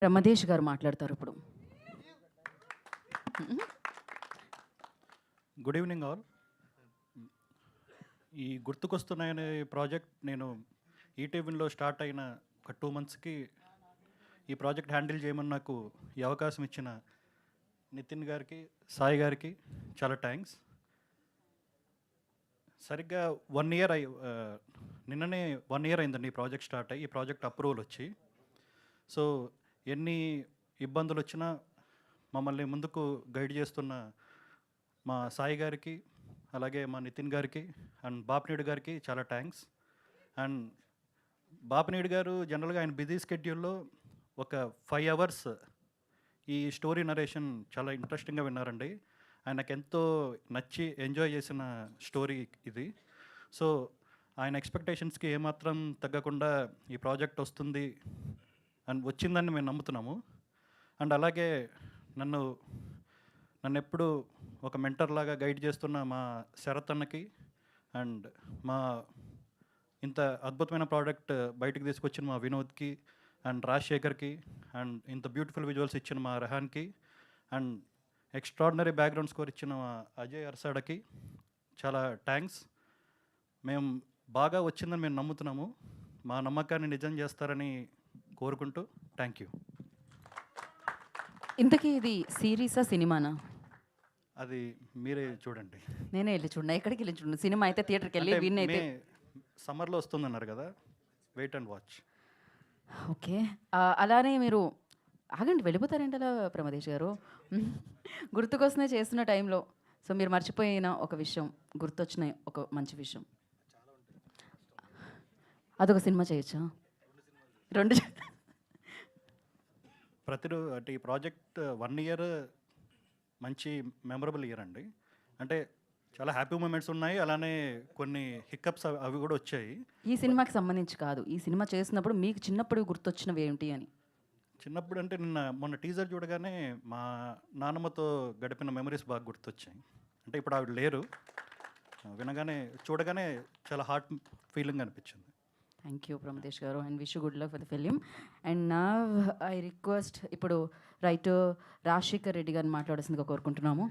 రమదేష్ గారు మాట్లాడతారు ఇప్పుడు. Good evening all. ఈ గుర్తుకొస్తున్నాయనే ప్రాజెక్ట్ నేను ఈటీవీలో స్టార్ట్ అయిన ఒక 2 మంత్స్కి ఈ ప్రాజెక్ట్ హ్యాండిల్ చేయమని నాకు ఈ అవకాశం ఇచ్చిన నితిన్ గారికి, సాయి గారికి చాలా థ్యాంక్స్. సరిగ్గా 1 ఇయర్ నిన్ననే 1 ఇయర్ అయిందండి ఈ ప్రాజెక్ట్ స్టార్ట్ అయ్యి, ఈ ప్రాజెక్ట్ అప్రూవల్ వచ్చి. సో ఎన్ని ఇబ్బందులు వచ్చినా మమ్మల్ని ముందుకు గైడ్ చేస్తున్న మా సాయి గారికి, అలాగే మా నితిన్ గారికి అండ్ బాపినేడు గారికి చాలా థ్యాంక్స్. అండ్ బాపినేడు గారు జనరల్గా ఆయన బిజీ స్కెడ్యూల్లో ఒక 5 అవర్స్ ఈ స్టోరీ నరేషన్ చాలా ఇంట్రెస్టింగ్గా విన్నారండి. ఆయనకు ఎంతో నచ్చి ఎంజాయ్ చేసిన స్టోరీ ఇది. సో ఆయన ఎక్స్పెక్టేషన్స్కి ఏమాత్రం తగ్గకుండా ఈ ప్రాజెక్ట్ వస్తుంది అండ్ వచ్చిందని మేము నమ్ముతున్నాము. అండ్ అలాగే నన్ను ఎప్పుడు ఒక మెంటర్ లాగా గైడ్ చేస్తున్న మా శరత్ అన్నకి అండ్ మా ఇంత అద్భుతమైన ప్రోడక్ట్ బయటకు తీసుకొచ్చిన మా వినోద్కి అండ్ రాజశేఖర్కి అండ్ ఇంత బ్యూటిఫుల్ విజువల్స్ ఇచ్చిన మా రెహాన్కి అండ్ ఎక్స్ట్రాడినరీ బ్యాక్గ్రౌండ్ స్కోర్ ఇచ్చిన మా అజయ్ అర్సాడకి చాలా థ్యాంక్స్. మేము బాగా వచ్చిందని మేము నమ్ముతున్నాము. మా నమ్మకాన్ని నిజం చేస్తారని కోరుకుంటూ థ్యాంక్ యూ. ఇంతకీ ఇది సిరీసా, సినిమానా? అది మీరే చూడండి. నేనే వెళ్ళి చూడండి, ఎక్కడికి వెళ్ళి చూడండి. సినిమా అయితే థియేటర్కి వెళ్ళి విన్ అయితే సమ్మర్లో వస్తుందన్నారు కదా, వెయిట్ అండ్ వాచ్. ఓకే. అలానే మీరు ఆగండి, వెళ్ళిపోతారంట అలా ప్రమదేష్ గారు. గుర్తుకొస్తున్నా చేస్తున్న టైంలో సో మీరు మర్చిపోయిన ఒక విషయం, గుర్తొచ్చిన ఒక మంచి విషయం, అదొక సినిమా చేయొచ్చా? 2 ప్రతిరోజు అంటే ఈ ప్రాజెక్ట్ 1 ఇయర్ మంచి మెమరబుల్ ఇయర్ అండి. అంటే చాలా హ్యాపీ మూమెంట్స్ ఉన్నాయి, అలానే కొన్ని హిక్కప్స్ అవి కూడా వచ్చాయి. ఈ సినిమాకి సంబంధించి కాదు, ఈ సినిమా చేసినప్పుడు మీకు చిన్నప్పుడు గుర్తొచ్చినవి ఏమిటి అని. చిన్నప్పుడు అంటే మొన్న టీజర్ చూడగానే మా నాన్నమ్మతో గడిపిన మెమరీస్ బాగా గుర్తొచ్చాయి. అంటే ఇప్పుడు ఆవిడ లేరు, చూడగానే చాలా హార్ట్ ఫీలింగ్ అనిపించింది. థ్యాంక్ యూ ప్రమదేష్ గారు and wish good luck for the film. And నా ఐ రిక్వెస్ట్ ఇప్పుడు రైటర్ రాజశేఖర్ రెడ్డి గారిని మాట్లాడాల్సిందిగా కోరుకుంటున్నాము.